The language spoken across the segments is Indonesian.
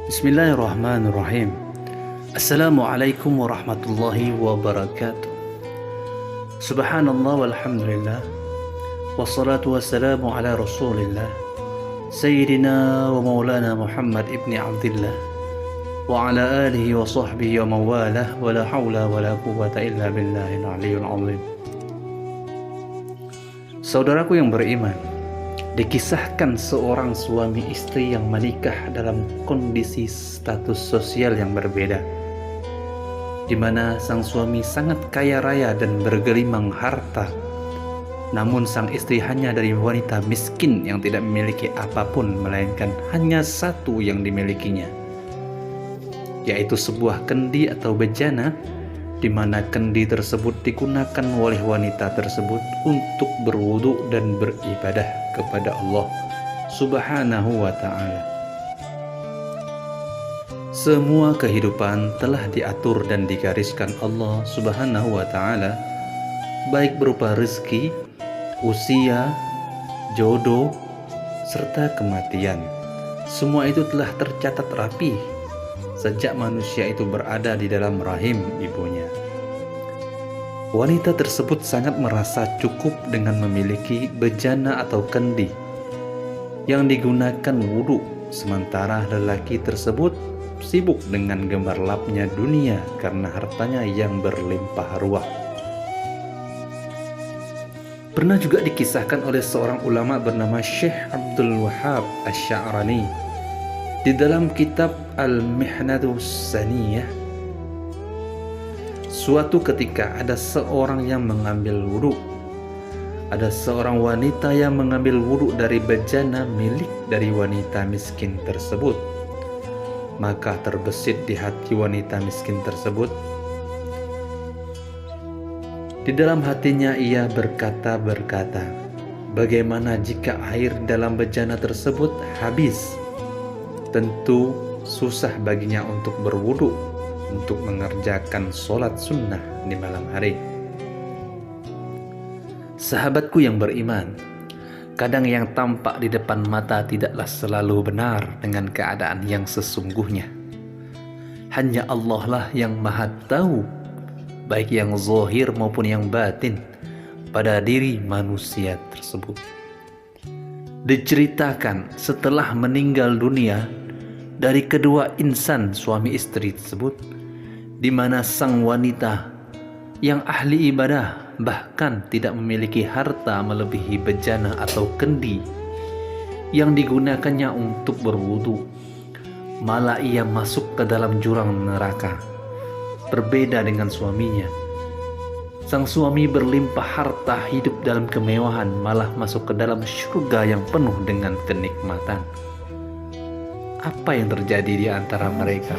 Bismillahirrahmanirrahim. Assalamualaikum warahmatullahi wabarakatuh. Subhanallah walhamdulillah. Wassalatu wassalamu ala rasulillah Sayyidina wa maulana Muhammad ibni Abdillah wa ala alihi wa sahbihi wa mawalah wa la hawla wa la quwwata illa billahil aliyyil azim. Saudaraku yang beriman, dikisahkan seorang suami istri yang menikah dalam kondisi status sosial yang berbeda, di mana sang suami sangat kaya raya dan bergelimang harta, namun sang istri hanya dari wanita miskin yang tidak memiliki apapun melainkan hanya satu yang dimilikinya, yaitu sebuah kendi atau bejana, di mana kendi tersebut digunakan oleh wanita tersebut untuk berwudu dan beribadah kepada Allah Subhanahu wa ta'ala. Semua kehidupan telah diatur dan digariskan Allah Subhanahu wa ta'ala, baik berupa rezeki, usia, jodoh, serta kematian. Semua itu telah tercatat rapi sejak manusia itu berada di dalam rahim ibunya. Wanita tersebut sangat merasa cukup dengan memiliki bejana atau kendi yang digunakan wudhu, sementara lelaki tersebut sibuk dengan gemerlapnya dunia karena hartanya yang berlimpah ruah. Pernah juga dikisahkan oleh seorang ulama bernama Syekh Abdul Wahhab Asy-Sya'rani di dalam kitab Al-Mihnatus Saniyah, suatu ketika ada seorang yang mengambil wudhu. Ada seorang wanita yang mengambil wudhu dari bejana milik dari wanita miskin tersebut. Maka terbesit di hati wanita miskin tersebut. Di dalam hatinya ia berkata, bagaimana jika air dalam bejana tersebut habis? Tentu susah baginya untuk berwudu, untuk mengerjakan sholat sunnah di malam hari. Sahabatku yang beriman, kadang yang tampak di depan mata tidaklah selalu benar dengan keadaan yang sesungguhnya. Hanya Allah lah yang maha tahu, baik yang zahir maupun yang batin pada diri manusia tersebut. Diceritakan setelah meninggal dunia dari kedua insan suami istri tersebut, di mana sang wanita yang ahli ibadah bahkan tidak memiliki harta melebihi bejana atau kendi yang digunakannya untuk berwudu, malah ia masuk ke dalam jurang neraka. Berbeda dengan suaminya, sang suami berlimpah harta, hidup dalam kemewahan, malah masuk ke dalam surga yang penuh dengan kenikmatan. Apa yang terjadi di antara mereka?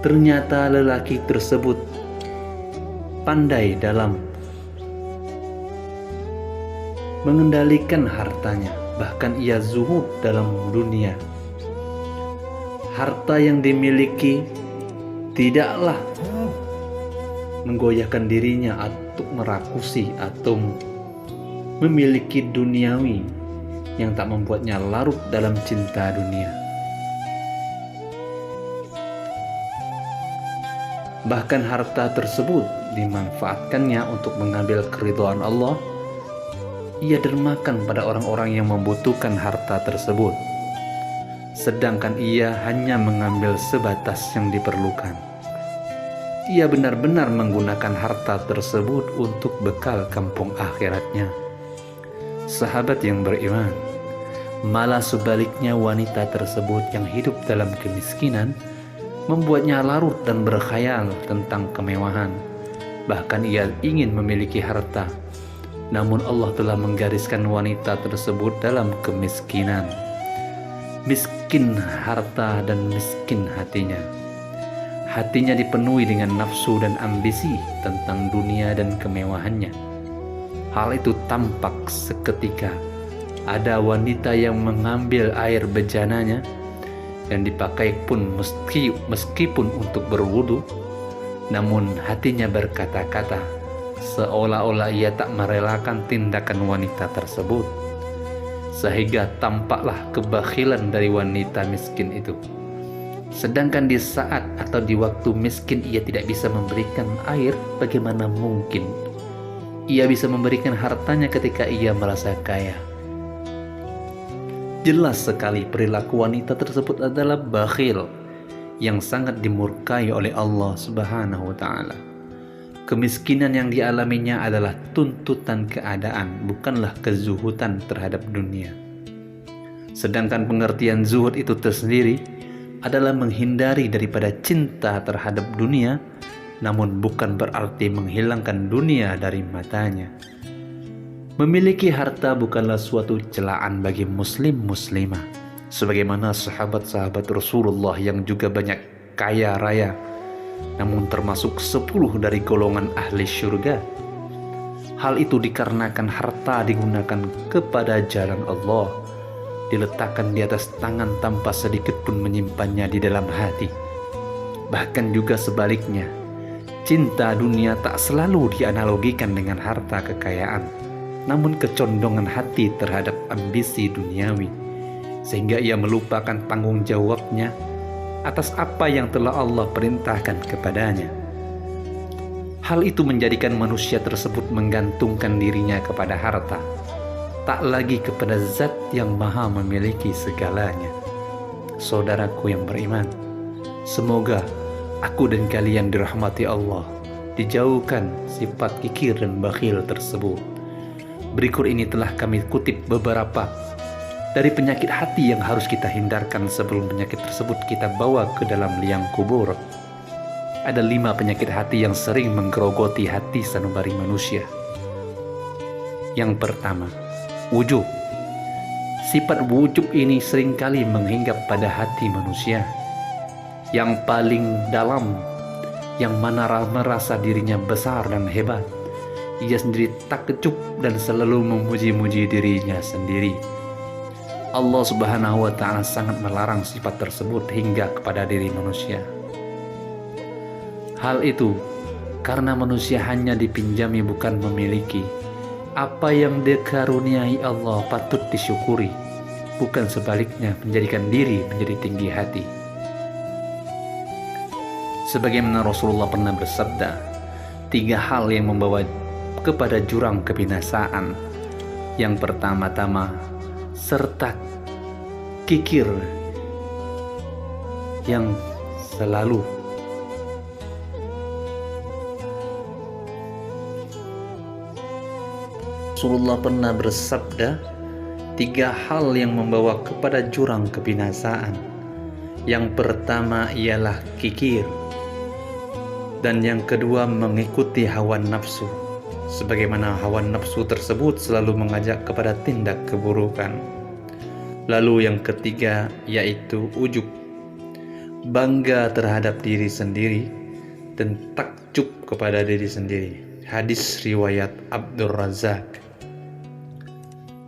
Ternyata lelaki tersebut pandai dalam mengendalikan hartanya, bahkan ia zuhud dalam dunia. Harta yang dimiliki tidaklah menggoyahkan dirinya untuk merakusi atau memiliki duniawi yang tak membuatnya larut dalam cinta dunia. Bahkan harta tersebut dimanfaatkannya untuk mengambil keridhaan Allah. Ia dermakan pada orang-orang yang membutuhkan harta tersebut, sedangkan ia hanya mengambil sebatas yang diperlukan. Ia benar-benar menggunakan harta tersebut untuk bekal kampung akhiratnya. Sahabat yang beriman, malah sebaliknya wanita tersebut yang hidup dalam kemiskinan membuatnya larut dan berkhayal tentang kemewahan. Bahkan ia ingin memiliki harta, namun Allah telah menggariskan wanita tersebut dalam kemiskinan. Miskin harta dan miskin hatinya. Hatinya dipenuhi dengan nafsu dan ambisi tentang dunia dan kemewahannya. Hal itu tampak seketika ada wanita yang mengambil air bejananya yang dipakai pun meskipun untuk berwudu, namun hatinya berkata-kata seolah-olah ia tak merelakan tindakan wanita tersebut. sehingga tampaklah kebakhilan dari wanita miskin itu. Sedangkan di saat atau di waktu miskin ia tidak bisa memberikan air, bagaimana mungkin ia bisa memberikan hartanya ketika ia merasa kaya? Jelas sekali perilaku wanita tersebut adalah bakhil yang sangat dimurkai oleh Allah Subhanahu wa Ta'ala. Kemiskinan yang dialaminya adalah tuntutan keadaan, bukanlah kezuhudan terhadap dunia. Sedangkan pengertian zuhud itu tersendiri adalah menghindari daripada cinta terhadap dunia, namun bukan berarti menghilangkan dunia dari matanya. Memiliki harta bukanlah suatu celaan bagi muslim-muslimah, sebagaimana sahabat-sahabat Rasulullah yang juga banyak kaya raya, namun termasuk 10 dari golongan ahli syurga. Hal itu dikarenakan harta digunakan kepada jalan Allah, diletakkan di atas tangan tanpa sedikit pun menyimpannya di dalam hati. Bahkan juga sebaliknya, cinta dunia tak selalu dianalogikan dengan harta kekayaan, namun kecondongan hati terhadap ambisi duniawi, sehingga ia melupakan tanggung jawabnya atas apa yang telah Allah perintahkan kepadanya. Hal itu menjadikan manusia tersebut menggantungkan dirinya kepada harta, tak lagi kepada zat yang maha memiliki segalanya. Saudaraku yang beriman, semoga aku dan kalian dirahmati Allah, dijauhkan sifat kikir dan bakhil tersebut. Berikut ini telah kami kutip beberapa dari penyakit hati yang harus kita hindarkan sebelum penyakit tersebut kita bawa ke dalam liang kubur. Ada 5 penyakit hati yang sering menggerogoti hati sanubari manusia. Yang pertama, wujub. Sifat wujub ini seringkali menghinggap pada hati manusia. Yang paling dalam, yang mana merasa dirinya besar dan hebat, ia sendiri takjub dan selalu memuji-muji dirinya sendiri. Allah Subhanahu wa Ta'ala sangat melarang sifat tersebut hingga kepada diri manusia. Hal itu karena manusia hanya dipinjami bukan memiliki. Apa yang dikaruniai Allah patut disyukuri, bukan sebaliknya menjadikan diri menjadi tinggi hati. Sebagaimana Rasulullah pernah bersabda, 3 hal yang membawa kepada jurang kebinasaan. Yang pertama-tama, serta kikir yang selalu Rasulullah pernah bersabda, 3 hal yang membawa kepada jurang kebinasaan. Yang pertama ialah kikir, dan yang kedua mengikuti hawa nafsu, sebagaimana hawa nafsu tersebut selalu mengajak kepada tindak keburukan. Lalu yang ketiga yaitu ujub, bangga terhadap diri sendiri dan takjub kepada diri sendiri. Hadis riwayat Abdul Razak.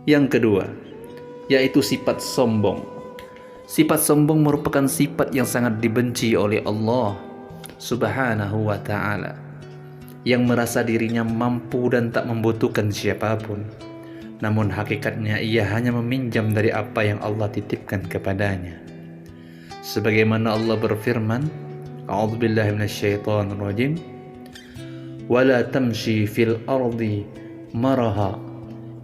Yang kedua yaitu sifat sombong. Sifat sombong merupakan sifat yang sangat dibenci oleh Allah Subhanahu wa Ta'ala, yang merasa dirinya mampu dan tak membutuhkan siapapun, namun hakikatnya ia hanya meminjam dari apa yang Allah titipkan kepadanya. Sebagaimana Allah berfirman, A'udzubillahi minasyaitonirrajim, wala tamshi fil ardi maraha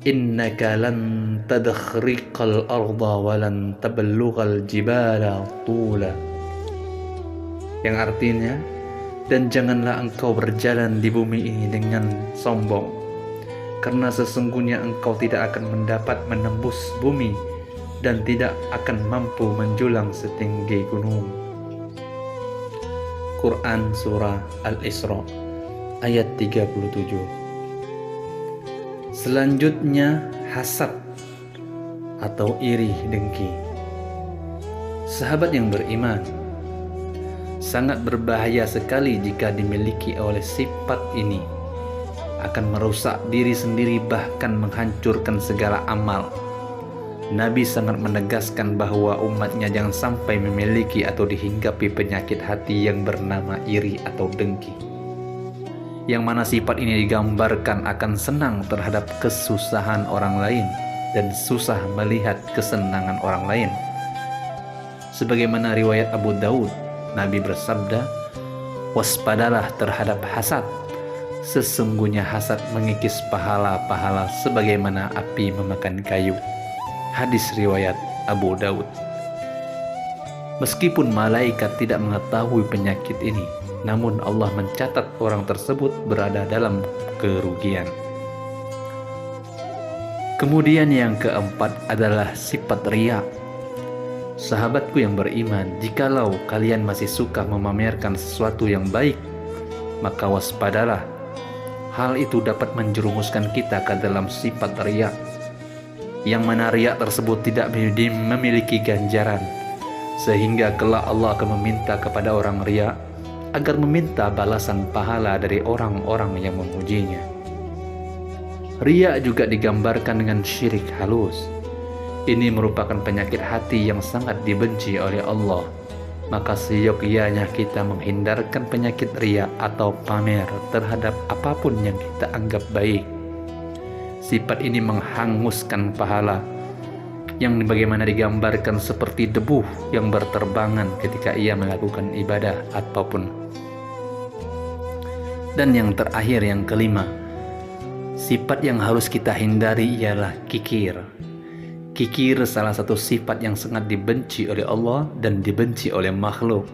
innaka lan tadkhriqal arda walan tablughal jibala tula. Yang artinya, dan janganlah engkau berjalan di bumi ini dengan sombong, karena sesungguhnya engkau tidak akan mendapat menembus bumi dan tidak akan mampu menjulang setinggi gunung. Quran Surah Al-Isra ayat 37. Selanjutnya, hasad atau iri dengki. Sahabat yang beriman, sangat berbahaya sekali jika dimiliki oleh sifat ini. Akan merusak diri sendiri, bahkan menghancurkan segala amal. Nabi sangat menegaskan bahwa umatnya jangan sampai memiliki atau dihinggapi penyakit hati yang bernama iri atau dengki, yang mana sifat ini digambarkan akan senang terhadap kesusahan orang lain, dan susah melihat kesenangan orang lain. Sebagaimana riwayat Abu Daud, Nabi bersabda, "Waspadalah terhadap hasad. Sesungguhnya hasad mengikis pahala-pahala sebagaimana api memakan kayu." Hadis riwayat Abu Daud. Meskipun malaikat tidak mengetahui penyakit ini, namun Allah mencatat orang tersebut berada dalam kerugian. Kemudian yang keempat adalah sifat riya. Sahabatku yang beriman, jikalau kalian masih suka memamerkan sesuatu yang baik, maka waspadalah. Hal itu dapat menjerumuskan kita ke dalam sifat riya, yang mana riya tersebut tidak memiliki ganjaran, sehingga kelak Allah akan meminta kepada orang riya agar meminta balasan pahala dari orang-orang yang memujinya. Riya juga digambarkan dengan syirik halus. Ini merupakan penyakit hati yang sangat dibenci oleh Allah. Maka seyogyanya kita menghindarkan penyakit riya atau pamer terhadap apapun yang kita anggap baik. Sifat ini menghanguskan pahala, yang bagaimana digambarkan seperti debu yang berterbangan ketika ia melakukan ibadah ataupun. Dan yang terakhir, yang kelima, sifat yang harus kita hindari ialah kikir. Kikir salah satu sifat yang sangat dibenci oleh Allah dan dibenci oleh makhluk.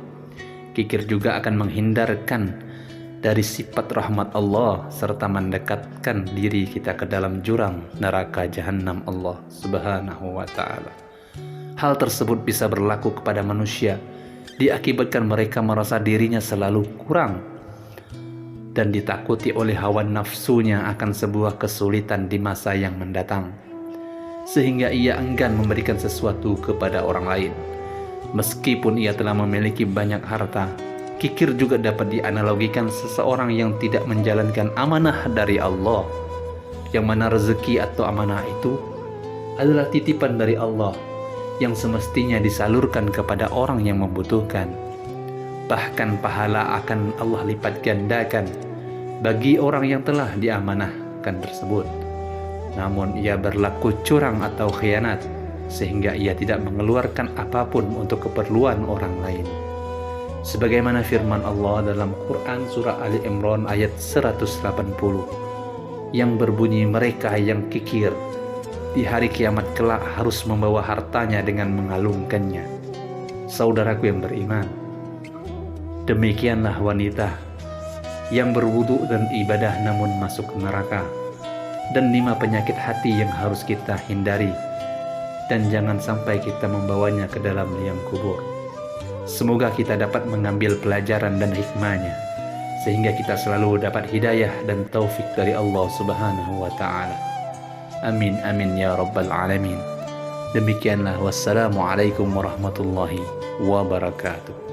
Kikir juga akan menghindarkan dari sifat rahmat Allah serta mendekatkan diri kita ke dalam jurang neraka jahanam Allah Subhanahu wa ta'ala. Hal tersebut bisa berlaku kepada manusia, diakibatkan mereka merasa dirinya selalu kurang dan ditakuti oleh hawa nafsunya akan sebuah kesulitan di masa yang mendatang, sehingga ia enggan memberikan sesuatu kepada orang lain. Meskipun ia telah memiliki banyak harta, kikir juga dapat dianalogikan seseorang yang tidak menjalankan amanah dari Allah, yang mana rezeki atau amanah itu adalah titipan dari Allah yang semestinya disalurkan kepada orang yang membutuhkan. Bahkan pahala akan Allah lipat gandakan bagi orang yang telah diamanahkan tersebut. Namun ia berlaku curang atau khianat, sehingga ia tidak mengeluarkan apapun untuk keperluan orang lain. Sebagaimana firman Allah dalam Quran surah Ali Imran ayat 180 yang berbunyi, mereka yang kikir di hari kiamat kelak harus membawa hartanya dengan mengalungkannya. Saudaraku yang beriman, demikianlah wanita yang berwudu dan ibadah namun masuk neraka, dan 5 penyakit hati yang harus kita hindari, dan jangan sampai kita membawanya ke dalam liang kubur. Semoga kita dapat mengambil pelajaran dan hikmahnya, sehingga kita selalu dapat hidayah dan taufik dari Allah Subhanahu wa ta'ala. Amin amin ya rabbal alamin. Demikianlah, wassalamualaikum warahmatullahi wabarakatuh.